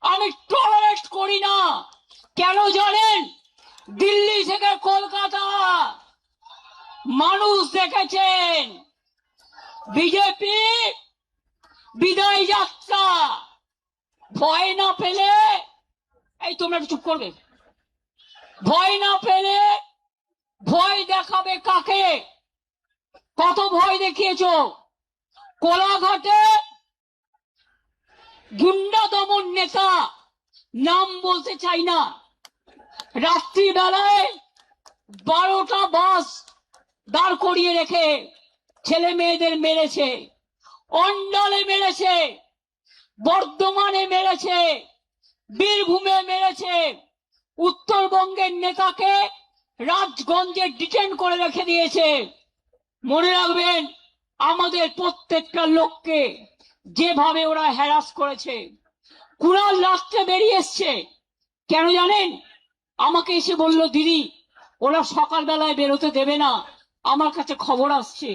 আমি টলারেট করি না। কেন জানেন? দিল্লি থেকে কলকাতা মানুষ দেখেছেন বিজেপি বিদায় যাত্রা। ভয় না পেলে, এই তোমরা চুপ করবে, ভয় না পেলে ভয় দেখাবে কাকে? কত ভয় দেখিয়েছ? কোলাঘাটে গুন্ডা দমন নেতা, নাম বলতে চাই না, রাত্রিবেলায় 12টা বাস দাঁড় করিয়ে রেখে ছেলে মেয়েদের মেরেছে, অন্ডালে মেরেছে, বর্ধমানে মেরেছে, বীরভূমে মেরেছে। উত্তরবঙ্গের নেতাকে রাজগঞ্জে ডিটেন করে রেখে দিয়েছে। মনে রাখবেন, আমাদের প্রত্যেকটা লোককে যেভাবে ওরা হ্যারাস করেছে। কুণাল রাত্রে বেরিয়ে এসছে, কেন জানেন? আমাকে এসে বলল, দিদি ওরা সকালবেলায় বেরোতে দেবে না, আমার কাছে খবর আসছে।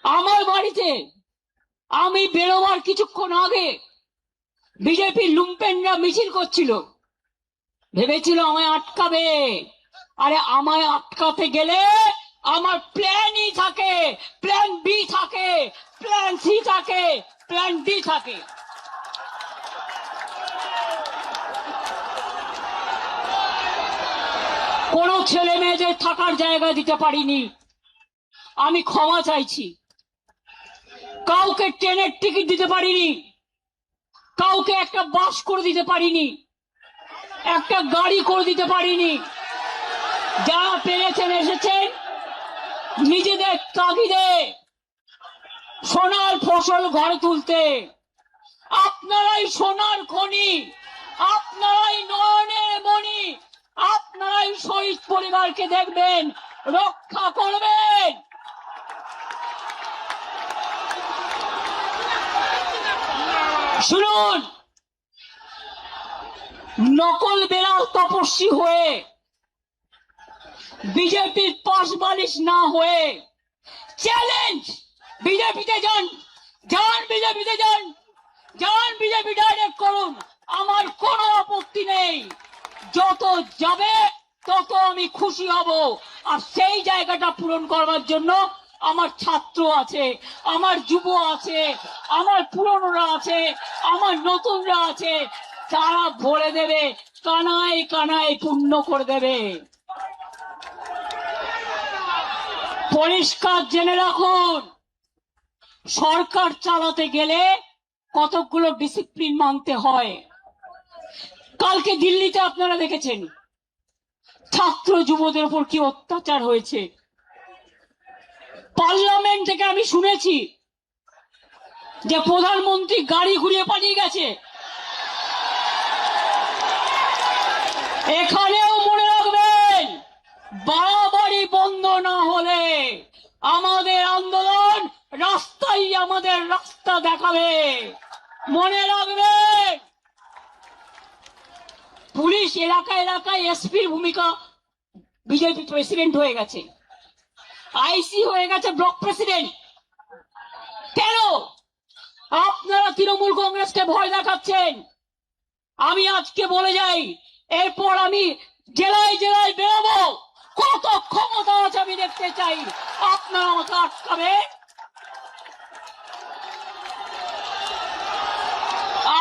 আমার বাড়িতে আমি বেরোবার কিছুক্ষণ আগে বিজেপির লুম্পেনরা মিছিল করছিল, ভেবেছিল আমায় আটকাবে। আরে আমায় আটকাতে গেলে আমার প্ল্যানই থাকে, প্ল্যান বি থাকে, প্ল্যান সি থাকে, প্ল্যান ডি থাকে। কোন ছেলে মেয়েদের থাকার জায়গা দিতে পারিনি, আমি ক্ষমা চাইছি। কাউকে ট্রেনের টিকিট দিতে পারিনি, কাউকে একটা বাস করে দিতে পারিনি, একটা গাড়ি করে দিতে পারিনি। যারা পেরেছেন এসেছেন নিজেদের তাগিদে সোনার ফসল ঘরে তুলতে। আপনারাই সোনার খনি, আপনারাই নয়নের মণি, আপনারাই শহীদ পরিবারকে দেখবেন, রক্ষা করবেন। শুনুন, নকল বেড়াল তপস্বী হয়ে, বিজেপির পাশ বালিশ না হয়ে চ্যালেঞ্জ, বিজেপিতে যান, যান বিজেপিতে যান, যান বিজেপি ডাইরেক্ট করুন, আমার কোনো আপত্তি নেই। যত যাবে তত আমি খুশি হব। আর সেই জায়গাটা পূরণ করবার জন্য আমার ছাত্র আছে, আমার যুব আছে, আমার পুরনোরা আছে, আমার নতুনরা আছে, তারা ভরে দেবে, কানায় কানায় পূর্ণ করে দেবে। পরিষ্কার জেনে রাখুন, সরকার চালাতে গেলে কতগুলো ডিসিপ্লিন মানতে হয়। কালকে দিল্লিতে আপনারা দেখেছেন ছাত্র যুবদের উপর কি অত্যাচার হয়েছে। পার্লামেন্ট থেকে আমি শুনেছি যে প্রধানমন্ত্রী গাড়ি ঘুরিয়ে পালিয়ে গেছে। এখানেও মনে রাখবেন, বাড়াবাড়ি বন্ধ না হলে আমাদের আন্দোলন রাস্তায় আমাদের রাস্তা দেখাবে। মনে রাখবেন, পুলিশ এলাকা এলাকায় এসপির ভূমিকা, বিজেপি প্রেসিডেন্ট হয়ে গেছে, আইসি হয়ে গেছে ব্লক প্রেসিডেন্ট। কেন আপনারা তৃণমূল কংগ্রেসকে ভয় দেখাচ্ছেন? আমি আজকে বলে যাই, এরপর আমি জেলায় জেলায় বেরোবো, কত ক্ষমতা আছে আমি দেখতে চাই। আপনারা আমাকে আটকাবেন?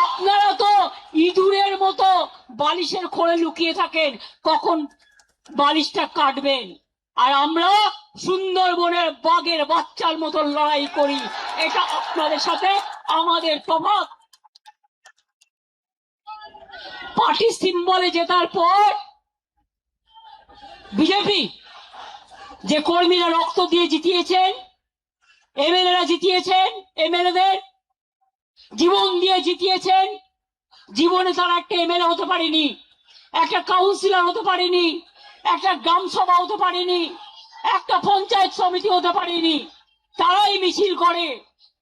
আপনারা তো ইঁদুরের মতো বালিশের খোলে লুকিয়ে থাকেন, কখন বালিশটা কাটবেন। আর আমরা সুন্দরবনের বাঘের বাচ্চার মতো লড়াই করি। এটা আপনাদের সাথে আমাদের তফাৎ। পার্টি সিম্বলে জেতার পর বিজেপি যে কর্মীরা রক্ত দিয়ে জিতিয়েছেন, এমএলএরা জিতিয়েছেন, এমএলএদের জীবন দিয়ে জিতিয়েছেন, জীবনে তারা একটা এমএলএ হতে পারেনি, একটা কাউন্সিলর হতে পারেনি, একটা গ্রাম সভা হতে পারেনি, একটা পঞ্চায়েত সমিতি হতে পারেনি। তারাই মিছিল করে,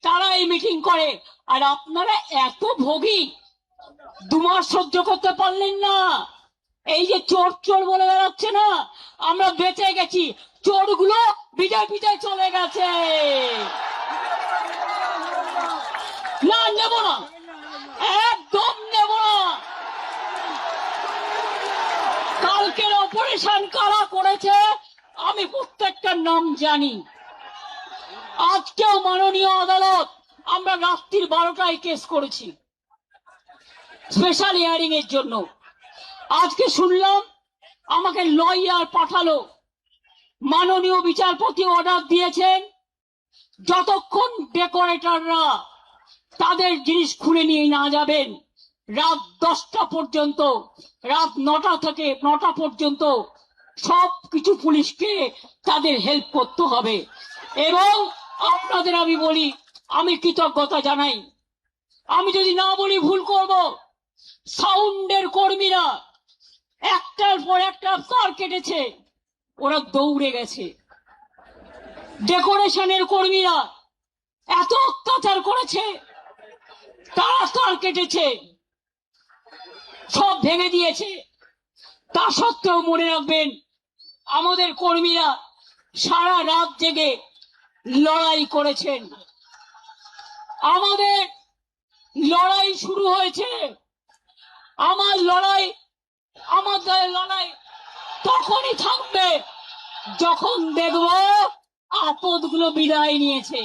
তারাই মিটিং করে। আর আপনারা এত ভোগী, 2 মাস সহ্য করতে পারলেন না। এই যে চোর চোর বলে বেড়াচ্ছে না, আমরা বেঁচে গেছি, চোরগুলো বিজেপিতে চলে গেছে। না, নেব না, একদম নেব না। ডেকোরেশন কারা করেছে আমি প্রত্যেকটার নাম জানি। আজকেও মাননীয় আদালত, আমরা রাত্রির 12টায় কেস করেছি স্পেশাল হিয়ারিং এর জন্য। আজকে শুনলাম আমাকে লয়ার পাঠালো, মাননীয় বিচারপতি অর্ডার দিয়েছেন যতক্ষণ ডেকোরেটররা তাদের জিনিস খুলে নিয়ে না যাবেন রাত 10টা পর্যন্ত, রাত 9টা থেকে 9টা পর্যন্ত সবকিছু পুলিশকে তাদের হেল্প করতে হবে। এবং আপনাদের আমি বলি, আমি কৃতজ্ঞতা জানাই, আমি যদি না বলি ভুল করব। সাউন্ডের কর্মীরা একটার পর একটা তার কেটেছে, ওরা দৌড়ে গেছে। ডেকোরেশনের কর্মীরা এত অত্যাচার করেছে, তারা তার কেটেছে, সব ভেঙে দিয়েছে। তা সত্ত্বেও মনে রাখবেন, আমাদের কর্মীরা সারা রাত জেগে লড়াই করেছেন। আমাদের লড়াই শুরু হয়েছে, আমার লড়াই, আমাদের লড়াই তখনই থাকবে যখন দেখব আপদগুলো বিদায় নিয়েছে।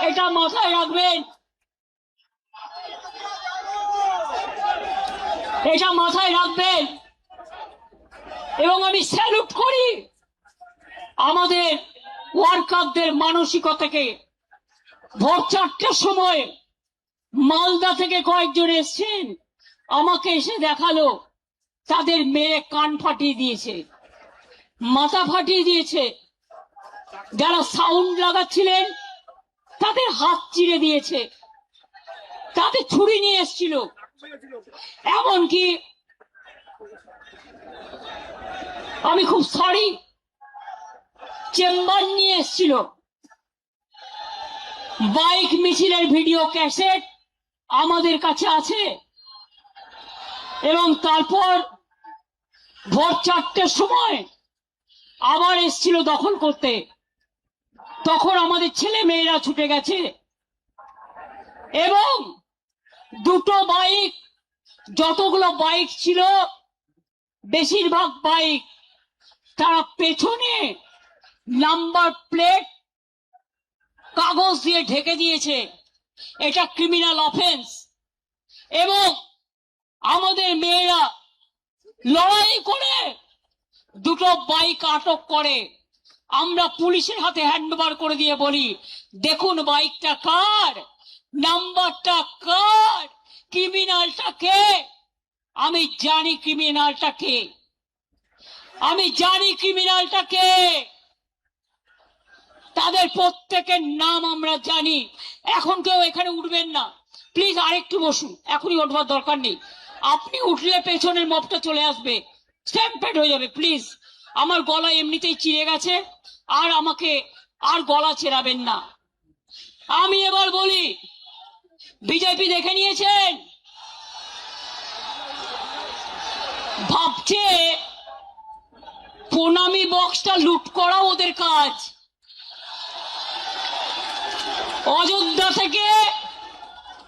এটা মাথায় রাখবেন, এটা মাথায় রাখবেন। এবং আমি স্যালুট করি আমাদের ওয়ার্কারদের মানসিকতাকে। ভোর 4টার সময় মালদা থেকে কয়েকজন এসছেন, আমাকে এসে দেখালো তাদের মেয়ে কান ফাটিয়ে দিয়েছে, মাথা ফাটিয়ে দিয়েছে। যারা সাউন্ড লাগাচ্ছিলেন তাদের হাত চিরে দিয়েছে, তাদের ছুরি নিয়ে এসছিল, এমনকি আমি খুব সরি চেম্বার নিয়ে এসছিল। বাইক মিছিলের ভিডিও ক্যাসেট আমাদের কাছে আছে। এবং তারপর ভোর 4টের সময় আবার এসছিল দখল করতে, তখন আমাদের ছেলে মেয়েরা ছুটে গেছে। এবং দুটো বাইক, যতগুলো বাইক ছিল বেশিরভাগ বাইক তারা পেছনে নাম্বার প্লেট কাগজ দিয়ে ঢেকে দিয়েছে। এটা ক্রিমিনাল অফেন্স। এবং আমাদের মেয়েরা লড়াই করে দুটো বাইক আটক করে। আমরা পুলিশের হাতে হ্যান্ডওভার করে দিয়ে বলি, দেখুন বাইকটা কার, নাম্বারটা কার, ক্রিমিনালটা কে। আমি জানি ক্রিমিনালটা কে, আমি জানি ক্রিমিনালটা কে, তাদের প্রত্যেকের নাম আমরা জানি। এখন কেউ এখানে উঠবেন না প্লিজ, আরেকটু বসুন, এখনই উঠবার দরকার নেই। আপনি উঠলে পেছনের মপটা চলে আসবে, স্ট্যাম্পেড হয়ে যাবে। প্লিজ, আমার গলা এমনিতেই চিড়ে গেছে, আর আমাকে আর গলা ছেড়াবেন না। আমি এবার বলি, বিজেপি দেখে নিয়েছেন, ভাবছে প্রণামী বক্সটা লুট করা ওদের কাজ। অযোধ্যা থেকে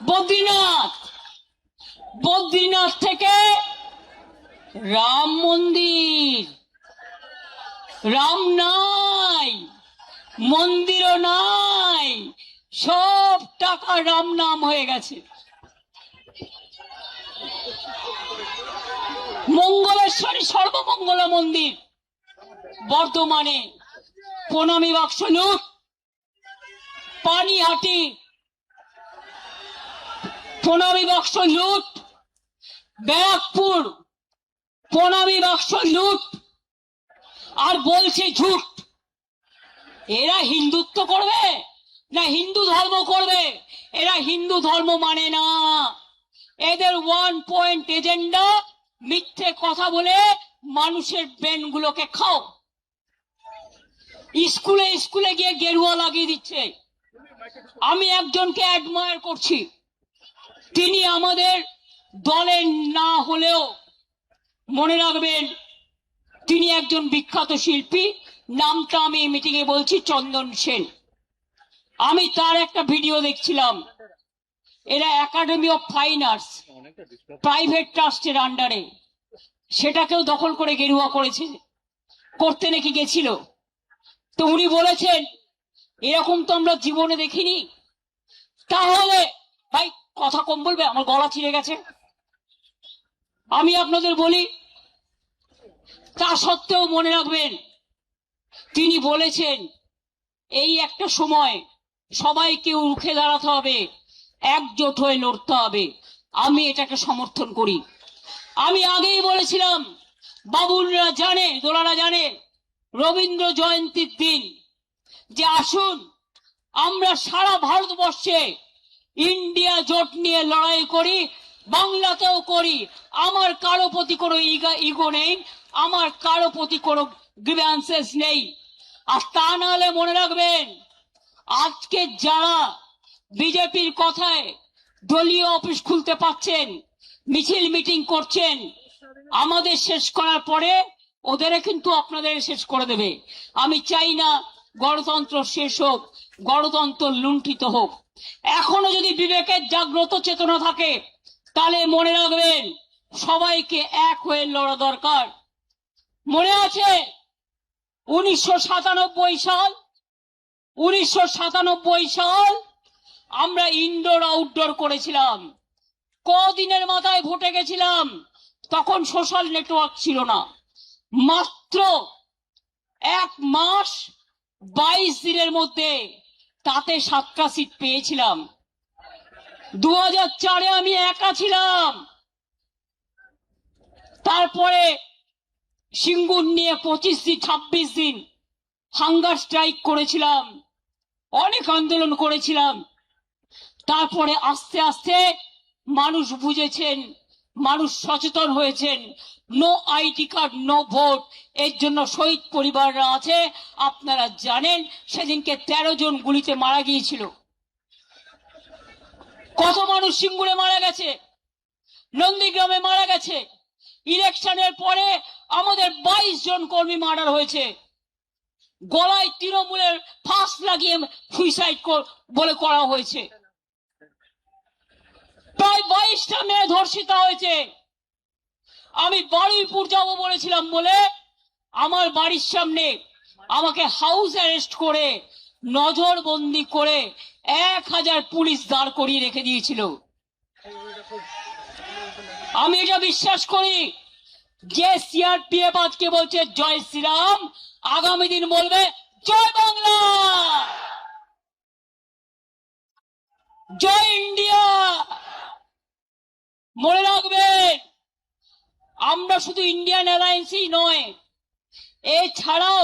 বদ্রীনাথ, বদ্রীনাথ থেকে রাম মন্দির, রাম নাই, মন্দিরও নাই, সব টাকা রাম নাম হয়ে গেছে। মঙ্গলেশ্বরী সর্বমঙ্গলা মন্দির বর্ধমানে প্রণামী বাক্স লুট, পানিহাটি প্রণামী বাক্স লুট, ব্যারাকপুর প্রণামী বাক্স লুট, আর বলছে ঝুট। এরা হিন্দুত্ব করবে না হিন্দু ধর্ম করবে? এরা হিন্দু ধর্ম মানে না। এদের 1 পয়েন্ট এজেন্ডা, মিথ্যে কথা বলে মানুষের ব্রেন গুলোকে খাও। স্কুলে স্কুলে গিয়ে গেরুয়া লাগিয়ে দিচ্ছে। আমি একজনকে অ্যাডমায়ার করছি, তিনি আমাদের দলের না হলেও মনে রাখবেন তিনি একজন বিখ্যাত শিল্পী, নামটা আমি মিটিং এ বলছি, চন্দন সেন। আমি তার একটা ভিডিও দেখছিলাম। এরা academy of fine arts private ট্রাস্টের আন্ডারে, সেটাকেও দখল করে গেরুয়া করেছে, করতে নাকি গেছিল। তো উনি বলেছেন এরকম তো আমরা জীবনে দেখিনি। তাহলে ভাই কথা কম বলবে, আমার গলা ছিঁড়ে গেছে। আমি আপনাদের বলি, তা সত্ত্বেও মনে রাখবেন তিনি বলেছেন এই একটা সময় সবাইকে রুখে দাঁড়াতে হবে, একজোট হয়ে লড়তে হবে। আমি এটাকে সমর্থন করি। আমি আগেই বলেছিলাম, বাবুলরা জানে, দোলারা জানে, রবীন্দ্র জয়ন্তীর দিন যে আসুন আমরা সারা ভারতবর্ষে ইন্ডিয়া জোট নিয়ে লড়াই করি, বাংলাতেও করি। আমার কারো প্রতি কোনো ইগো নেই, আমার কারো প্রতি কোনো গ্রিভ্যান্সেস নেই। আর তা নাহলে মনে রাখবেন, আজকে যারা বিজেপির কথায় দলীয় অফিস খুলতে পারছেন, মিছিল মিটিং করছেন, আমাদের শেষ করার পরে ওদের কিন্তু আপনাদের শেষ করে দেবে। আমি চাই না গণতন্ত্র শেষ হোক, গণতন্ত্র লুণ্ঠিত হোক। এখনো যদি বিবেকের জাগ্রত চেতনা থাকে তাহলে মনে রাখবেন সবাইকে এক হয়ে লড়া দরকার। মনে আছে 1997 সাল আমরা ইনডোর আউটডোর করেছিলাম। কদিনের মাথায় ভোটে গেছিলাম, তখন সোশ্যাল নেটওয়ার্ক ছিল না। মাত্র 1 মাস 22 দিনের মধ্যে তাতে 7টা সিট পেয়েছিলাম। 2004-এ আমি একা ছিলাম। তারপরে সিঙ্গুর নিয়ে 26 দিন হাঙ্গার স্ট্রাইক করেছিলাম, অনেক আন্দোলন করেছিলাম। তারপরে আস্তে আস্তে মানুষ বুঝেছেন, মানুষ সচেতন হয়েছেন। No ID card no vote, এর জন্য শহীদ পরিবাররা আছে। আপনারা জানেন সেদিনকে 13 জন গুলিতে মারা গিয়েছিল। কত মানুষ সিঙ্গুরে মারা গেছে, নন্দীগ্রামে মারা গেছে। ইলেকশনের পরে আমাদের 22 জন কর্মী মার্ডার হয়েছে। গলায় তৃণমূলের ফাঁস লাগিয়ে সুইসাইড বলে করা হয়েছে। প্রায় 22টা মেয়ে ধর্ষিতা হয়েছে। আমি বারুইপুর যাব বলেছিলাম বলে আমার বাড়ির সামনে আমাকে হাউস অ্যারেস্ট করে নজরবন্দি করে 1000 পুলিশ দাঁড় করিয়ে রেখে দিয়েছিল। আমি এটা বিশ্বাস করি যে সিআরপিএফ আজকে বলছে জয় শ্রীরাম, আগামী দিন বলবে জয় বাংলা, জয় ইন্ডিয়া। মনে রাখবেন আমরা শুধু ইন্ডিয়ান অ্যালায়েন্সই নয়, এছাড়াও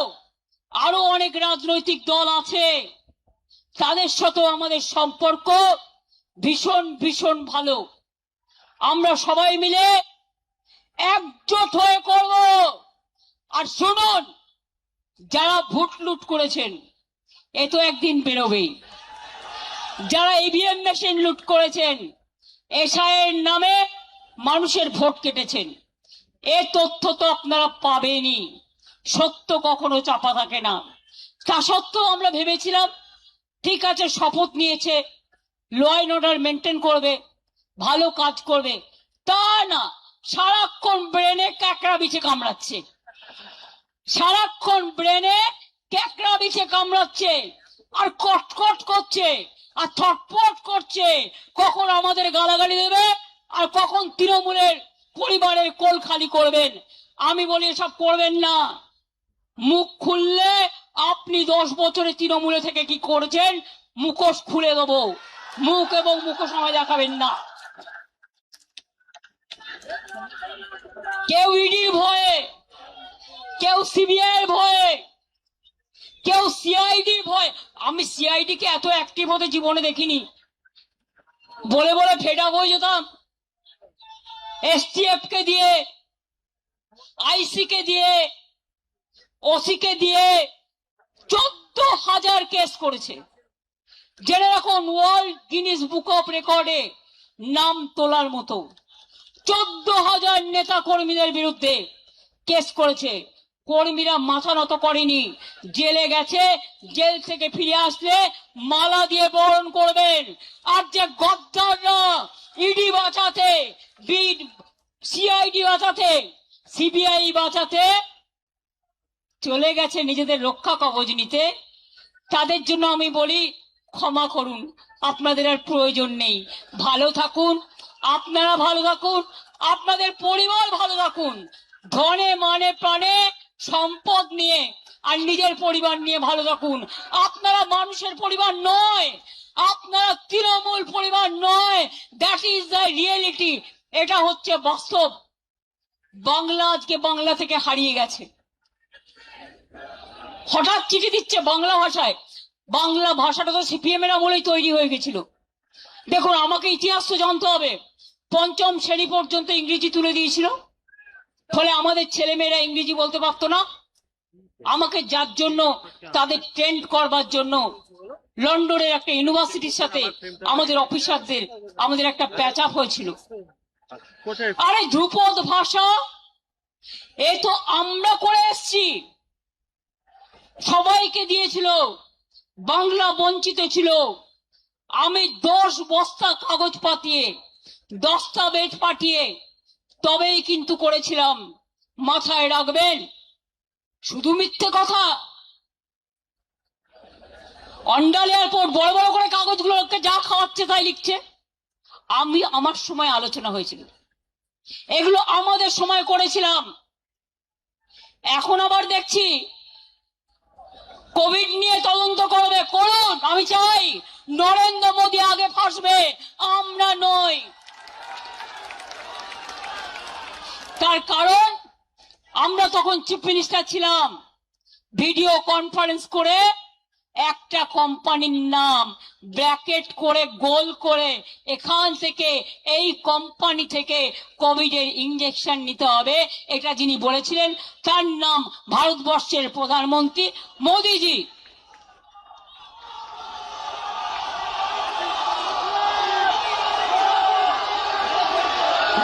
আরো অনেক রাজনৈতিক দল আছে, তাদের সাথেও আমাদের সম্পর্ক ভীষণ ভীষণ ভালো। আমরা সবাই মিলে একজোট হয়ে করব। আর শুনুন, যারা ভোট লুট করেছেন এ তো একদিন বেরোবেই। যারা ইভিএম মেশিন লুট করেছেন, এসআইয়ের নামে মানুষের ভোট কেটেছেন, এ তথ্য তো আপনারা পাবেনই। সত্য কখনো চাপা থাকে না। তা সত্ত্বেও আমরা ভেবেছিলাম ঠিক আছে, শপথ নিয়েছে, ল অ্যান্ড অর্ডার মেনটেন করবে, ভালো কাজ করবে। তা না, সারাক্ষণ ব্রেনে ক্যাকড়া বিছে কামড়াচ্ছে, সারাক্ষণ ব্রেনে ক্যাকড়া বিছে কামড়াচ্ছে, আর কটকট করছে, আর থটপট করছে। কখন আমাদের গালাগালি দেবে, আর কখন তৃণমূলের পরিবারের কোল খালি করবেন। আমি বলি এসব করবেন না। মুখ খুললে আপনি 10 বছরে তৃণমূলে থেকে কি করেছেন মুখোশ খুলে দেবো। মুখ এবং মুখোশ আমায় দেখাবেন না। কেউ ইডির ভয়ে, কেউ সিবিআই ভয়ে, কেউ সিআইডির ভয়। আমি সিআইডি কে এত অ্যাক্টিভ হতে জীবনে দেখিনি। বলে বলে ফেড আপ হয়ে যেতাম। এসটিএফ কে দিয়ে, আইসি কে দিয়ে, ওসি কে দিয়ে 14,000 কেস করেছে। জেনে রাখুন, ওয়ার্ল্ড গিনিস বুক অফ রেকর্ডে নাম তোলার মতো 14,000 নেতা কর্মীদের বিরুদ্ধে কেস করেছে। কর্মীরা মাথা নত করেনি, জেলে গেছে। জেল থেকে ফিরে আসলে মালা দিয়ে বরণ করবেন। আর যে গদ্দাররা ইডি বাঁচাতে, সিআইডি বাঁচাতে সিবিআই বাঁচাতে চলে গেছে নিজেদের রক্ষা কবচ নিতে। তাদের জন্য আমি বলি ক্ষমা করুন, আপনাদের আর প্রয়োজন নেই। ভালো থাকুন, আপনারা ভালো থাকুন, আপনাদের পরিবার ভালো থাকুন, ধনে মানে প্রাণে সম্পদ নিয়ে আর নিজের পরিবার নিয়ে ভালো থাকুন। আপনারা মানুষের পরিবার নয়, আপনারা তৃণমূল পরিবার নয়। That is the reality. এটা হচ্ছে বাস্তব। বাংলা আজকে বাংলা থেকে হারিয়ে গেছে। হঠাৎ চিঠি দিচ্ছে বাংলা ভাষায়। বাংলা ভাষাটা তো সিপিএম এর আমলেই তৈরি হয়ে গেছিল। দেখুন, আমাকে ইতিহাস তো জানতে হবে। পঞ্চম শ্রেণী পর্যন্ত ইংরেজি তুলে দিয়েছিল, ফলে আমাদের ছেলেমেয়েরা ইংরেজি বলতে পারতো না। আমাকে যার জন্য তাদের ট্রেন্ড করবার জন্য লন্ডনের একটা ইউনিভার্সিটির সাথে আমাদের অফিসারদের আমাদের একটা প্যাচ আপ হয়েছিল। আরে ধ্রুপদ ভাষা এ তো আমরা করে এসছি, সবাইকে দিয়েছিল। বাংলা বঞ্চিত ছিল। আমি 10 বস্তা কাগজ পাঠিয়ে দস্তাবেজ পাঠিয়ে তবেই কিন্তু করেছিলাম। মাথায় রাখবেন, শুধু মিথ্যে কথা। অন্ডাল এয়ারপোর্ট বড় বড় করে কাগজগুলোকে যা খাওয়াচ্ছে তাই লিখছে। আমার সময় আলোচনা হয়েছিল, এগুলো আমাদের সময় করেছিলাম। এখন আবার দেখছি কোভিড নিয়ে তদন্ত করবে, করুন। আমি চাই নরেন্দ্র মোদী আগে ফাঁসবে, আমরা নই। তার কারণ আমরা তখন চিফ মিনিস্টার ছিলাম। ভিডিও কনফারেন্স করে একটা কোম্পানির নাম ব্র্যাকেট করে গোল করে এখান থেকে এই কোম্পানি থেকে কোভিডের ইনজেকশন নিতে হবে, এটা যিনি বলেছিলেন তার নাম ভারতবর্ষের প্রধানমন্ত্রী মোদীজি।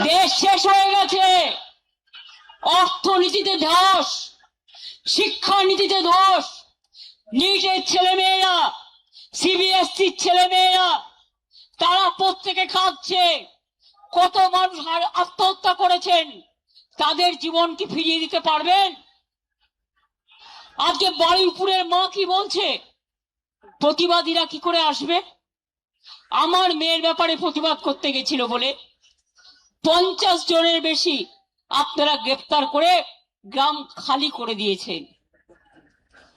দেশ শেষ হয়ে গেছে। অর্থনীতিতে ধস, শিক্ষানীতিতে ধস। নিটের ছেলেমেয়েরা, সিবিএসসির ছেলেমেয়েরা, তারা প্রত্যেকে কাঁদছে। কত মানুষ আত্মহত্যা করেছেন, তাদের জীবন কি ফিরিয়ে দিতে পারবেন? আজকে বারুইপুরের মা কি বলছে? প্রতিবাদীরা কি করে আসবে? আমার মেয়ের ব্যাপারে প্রতিবাদ করতে গেছিল বলে 50 জনের বেশি আপনারা গ্রেফতার করে গ্রাম খালি করে দিয়েছেন।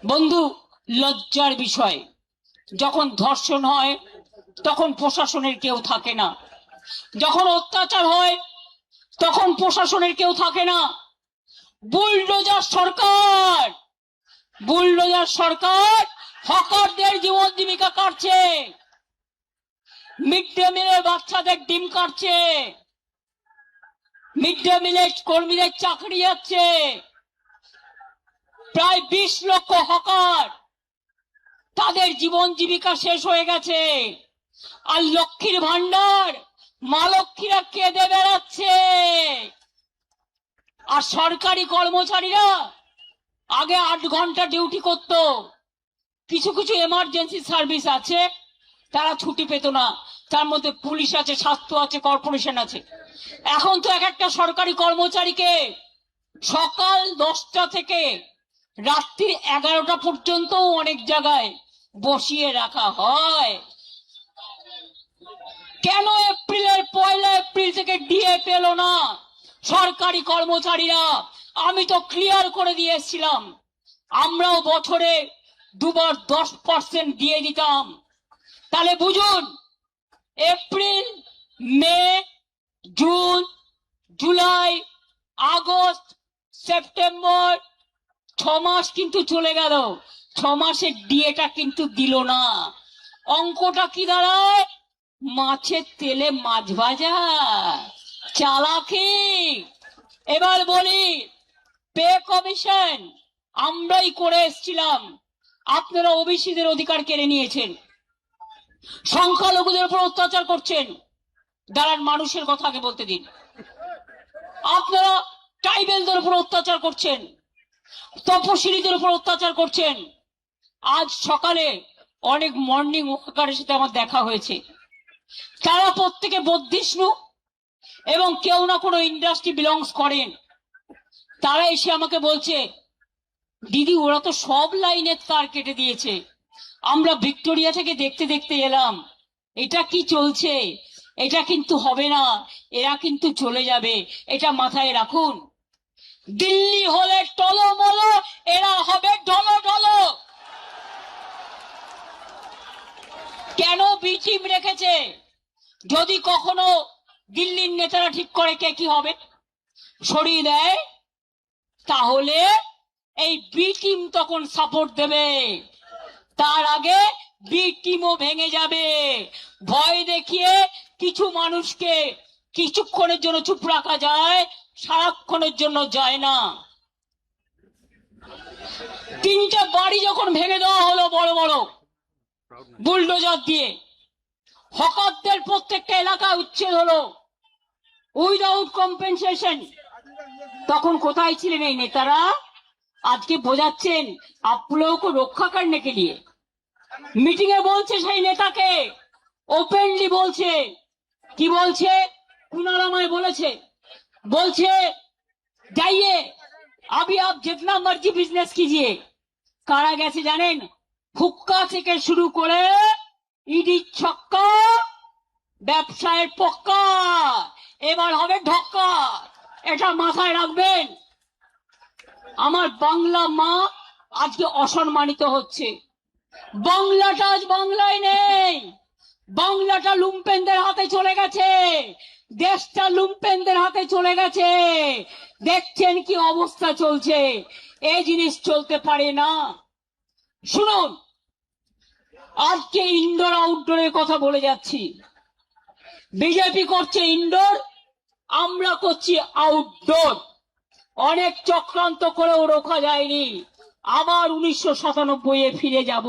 বন্ধু, লজ্জার বিষয়। যখন ধর্ষণ হয় তখন প্রশাসনের কেউ থাকে না, যখন অত্যাচার হয় তখন প্রশাসনের কেউ থাকে না। বুলডোজার সরকার, বুলডোজার সরকার হকারদের জীবন জীবিকা কাটছে, মিড ডে মিলের বাচ্চাদের ডিম কাটছে, মিড ডে মিলের কর্মীদের চাকরি যাচ্ছে। প্রায় 20 লক্ষ হকার, তাদের জীবন জীবিকা শেষ হয়ে গেছে। আর লক্ষ্মীর ভান্ডার মা লক্ষ্মীরা কেঁদে বেড়াচ্ছে। আর সরকারি কর্মচারীরা আগে 8 ঘন্টা ডিউটি করত। কিছু কিছু এমার্জেন্সি সার্ভিস আছে, তারা ছুটি পেত না। তার মধ্যে পুলিশ আছে, স্বাস্থ্য আছে, কর্পোরেশন আছে। এখন তো এক একটা সরকারি কর্মচারীকে সকাল 10টা থেকে রাত্রি 11টা পর্যন্ত অনেক জায়গায় বসিয়ে রাখা হয়। কেন এপ্রিলের 1 এপ্রিল থেকে ডিএ পেল না সরকারি কর্মচারীরা? আমি তো ক্লিয়ার করে দিয়েছিলাম, আমরাও বছরে 2 বার 10% দিয়ে দিতাম। তাহলে বুঝুন, এপ্রিল, মে, জুন, জুলাই, আগস্ট, সেপ্টেম্বর, 6 মাস কিন্তু চলে গেল। 6 মাসের ডিএটা কিন্তু দিল না। অঙ্কটা কি দাঁড়ায়? মাছের তেলে মাছ ভাজা, চালাকি। এবার বলি, পে কমিশন আমরাই করে এসেছিলাম। আপনারা ওবিসিদের অধিকার কেড়ে নিয়েছেন, সংখ্যালঘুদের উপর অত্যাচার করছেন। দাঁড়ান, মানুষের কথা আগে বলতে দিন। আপনারা ট্রাইবেলদের উপর অত্যাচার করছেন, তপশিলীদের উপর অত্যাচার করছেন। আজ সকালে অনেক মর্নিং ওয়াকারের সাথে আমার দেখা হয়েছে। তারা প্রত্যেকে বদ্ধিষ্ণু এবং কেউ না কোনো ইন্ডাস্ট্রি বিলংস করেন। তারা এসে আমাকে বলছে, দিদি ওরা তো সব লাইনের তার কেটে দিয়েছে, আমরা ভিক্টোরিয়া থেকে দেখতে দেখতে এলাম, এটা কি চলছে, এটা কিন্তু হবে না, এরা কিন্তু চলে যাবে, এটা মাথায় রাখুন। দিল্লি হলে টলমল, এরা হবে ডলো। কেন বি টিম রেখেছে? যদি কখনো দিল্লির নেতারা ঠিক করে কে কি হবে সরিয়ে দেয়, তাহলে এই বি টিম তখন সাপোর্ট দেবে, তার আগে বি টিমও ভেঙে যাবে। ভয় দেখিয়ে কিছু মানুষকে কিছুক্ষণের জন্য চুপ রাখা যায়, সারাক্ষণের জন্য যায় না। 3টা বাড়ি যখন ভেঙে দেওয়া হলো বড় বড় বুলডোজার দিয়ে, হকারদের প্রত্যেকটা এলাকা উচ্ছেদ হলো উইদাউট কম্পেনসেশন, তখন কোথায় ছিলেন এই নেতারা? আজকে বোঝাচ্ছেন আপ লোগों को রক্ষা करने के लिए। মিটিং এ বলছে সেই নেতাকে, ওপেনলি বলছে, কি বলছে? কুনাল আমায় বলছে যাইয়ে अभी आप जितना मर्जी बिजनेस कीजिए। কারা গেছে জানেন? হুক্কা থেকে শুরু করে ইডি ছক্কা, ব্যবসায়ের পক্কা, এবার হবে ঢক্কা, এটা মাথায় রাখবেন। আমার বাংলা মা আজকে অসম্মানিত হচ্ছে। বাংলাটা আজ বাংলায় নেই, বাংলাটা লুম্পেনদের হাতে চলে গেছে, দেশটা লুম্পেনদের হাতে চলে গেছে। দেখছেন কি অবস্থা চলছে, এই জিনিস চলতে পারে না। শুনুন, আজকে ইনডোর আউটডোরের কথা বলে যাচ্ছি। বিজেপি করছে ইনডোর, আমরা করছি আউটডোর। অনেক চক্রান্ত করেও রোখা যায়নি, আবার 1997 ফিরে যাব।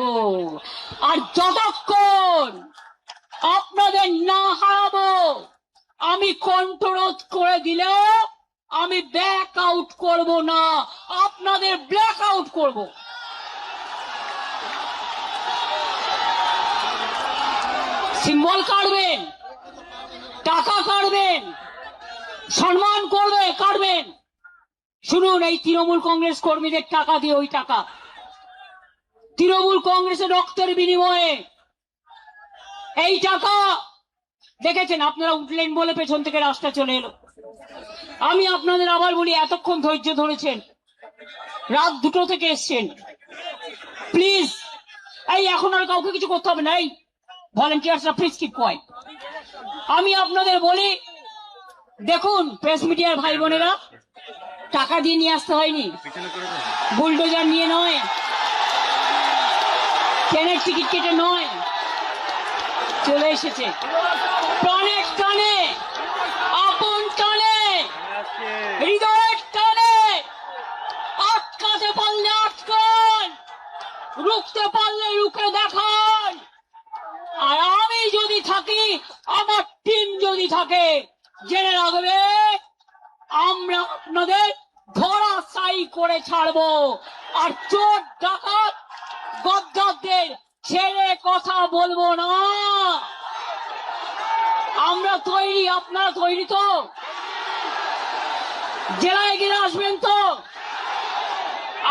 আর যতক্ষণ আপনাদের না হারাবো, আমি কণ্ঠরোধ করে দিলেও আমি ব্যাক আউট করব না, আপনাদের ব্ল্যাক আউট করব। সিম্বল কাটবেন, টাকা কাটবেন, সম্মান কাটবেন। শুনুন, এই তৃণমূল কংগ্রেস কর্মীদের টাকা দিয়ে, ওই টাকা তৃণমূল কংগ্রেসের রক্তের বিনিময়ে এই টাকা দেখেছেন। আপনারা উঠলেন বলে পেছন থেকে রাস্তা চলে এলো। আমি আপনাদের আবার বলি, এতক্ষণ ধৈর্য ধরেছেন, রাত 2টো থেকে এসছেন, প্লিজ এই এখন আর কাউকে কিছু করতে হবে না, এই ভলেন্টিয়ার্সরা প্লিজ কিপ কোয়াইট। আমি আপনাদের বলি, দেখুন প্রেস মিডিয়ার ভাই বোনেরা, টাকা দিয়ে নিয়ে আসতে হয়নি, বুলডোজার নিয়ে নয়, ট্রেনের টিকিট কেটে নয়, চলে এসেছে প্রাণের টানে, আপন টানে, হৃদয়ের টানে। আটকাতে পারলে আটকান, রুখতে পারলে রুখে দেখান। আর আমি যদি থাকি, আমার টিম যদি থাকে, জেনে রাখবে আমরা আপনাদের ধরাশায়ী করে ছাড়বো। আর চোর ডাকাত গদ্দারদের ছেড়ে কথা বলবো না। আমরা তৈরি, আপনারা তৈরি তো? জেলায় গিয়ে আসবেন তো?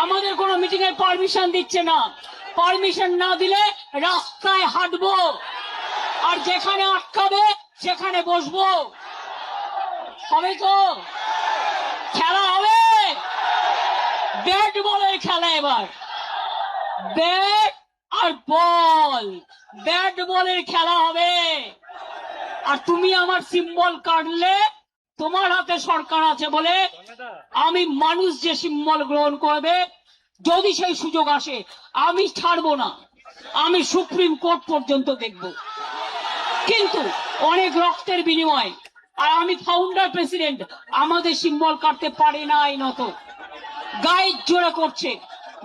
আমাদের কোনো মিটিং এর পারমিশন দিচ্ছে না, পারমিশন না দিলে রাস্তায় হাঁটবো, আর যেখানে আটকাবে সেখানে বসবো। হবে তো? খেলা হবে, ব্যাট বলের খেলা। এবার ব্যাট আর বল, ব্যাট বলের খেলা হবে। আর তুমি আমার সিম্বল কাটলে, তোমার হাতে সরকার আছে বলে আমি মানুষ যে সিম্বল গ্রহণ করবে, যদি সেই সুযোগ আসে আমি ছাড়বো না, আমি সুপ্রিম কোর্ট পর্যন্ত দেখব। কিন্তু অনেক রক্তের বিনিময়, আর আমি ফাউন্ডার প্রেসিডেন্ট, আমাদের সিম্বল কাটতে পারে না এই নত। গাইড জোরে করছে,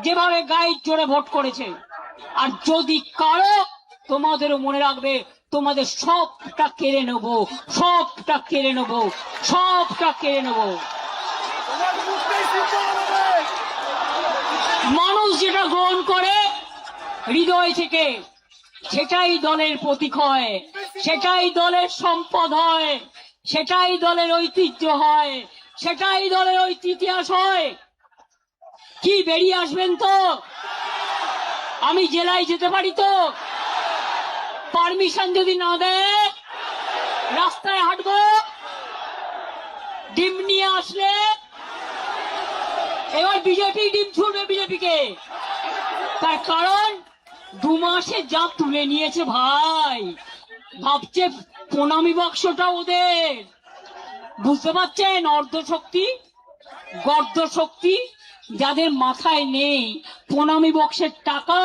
যেভাবে গাইড জোরে ভোট করেছে। আর যদি কারো, তোমাদেরও মনে রাখবে, তোমাদের সবটা কেড়ে নেব, সবটা কেড়ে নেব, সবটা কেড়ে নেব। মানুষ যেটা গ্রহণ করে হৃদয় থেকে, সেটাই দলের প্রতীক হয়, সেটাই দলের সম্পদ হয়, সেটাই দলের ঐতিহ্য হয়, সেটাই দলের ওই ইতিহাস হয়। কি বেরিয়ে আসবেন তো? আমি জেলায় যেতে পারি তো? পারমিশন যদি না দেয় রাস্তায় হাঁটবো? ডিম নিয়ে আসলে এবার বিজেপি ডিম ছুড়বে বিজেপিকে। তার কারণ 2 মাসে যা তুলে নিয়েছে ভাই, ভাবছে প্রণামী বাক্সটা ওদের। বুঝতে পারছেন? অর্ধশক্তি গর্দ শক্তি যাদের মাথায় নেই। প্রণামী বক্সের টাকা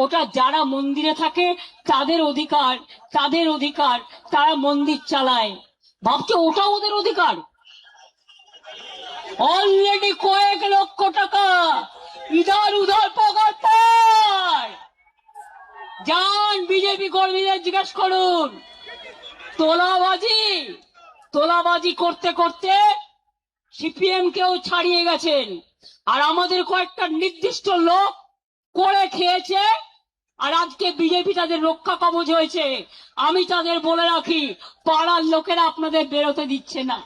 ওটা যারা মন্দিরে থাকে তাদের অধিকার, তাদের অধিকার, তারা মন্দির চালায়, ভাবছে ওটা ওদের অধিকার। অলরেডি কয়েক লক্ষ টাকা ইধার উধার পকেট পায়। যান বিজেপি কর্মীদের জিজ্ঞেস করুন। তোলাবাজি করতে করতে সিপিএম কেও ছাড়িয়ে গেছেন, আর আমাদের কয়েকটা নির্দিষ্ট লোক করে খেয়েছে, আর আজকে বিজেপি তাদের রক্ষা কবচ হয়েছে। আমি তাদের বলে রাখি, পাড়ার লোকেরা আপনাদের বেরোতে দিচ্ছে না,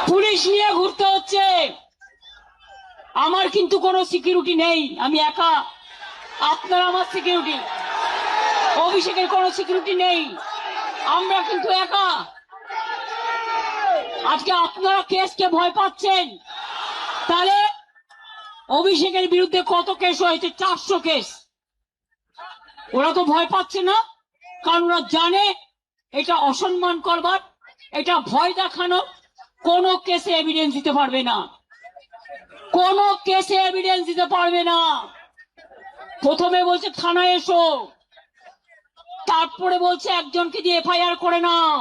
পুলিশ নিয়ে ঘুরতে হচ্ছে। আমার কিন্তু কোনো সিকিউরিটি নেই, আমি একা। আপনার আমার সিকিউরিটি, অভিষেকের কোনো সিকিউরিটি নেই, আমরা কিন্তু একা। আজকে আপনারা কেসকে ভয় পাচ্ছেন, তাহলে অভিষেকের বিরুদ্ধে কত কেস হয়েছে? 400 কেস। ওরা তো ভয় পাচ্ছে না, কারণ ওরা জানে এটা অসম্মান করবার, এটা ভয় দেখানো। কোনো কেসে এভিডেন্স দিতে পারবে না, কোনো কেসে এভিডেন্স দিতে পারবে না। প্রথমে বলছে থানায় এসো, তারপরে বলছে একজনকে দিয়ে এফআইআর করে নাও।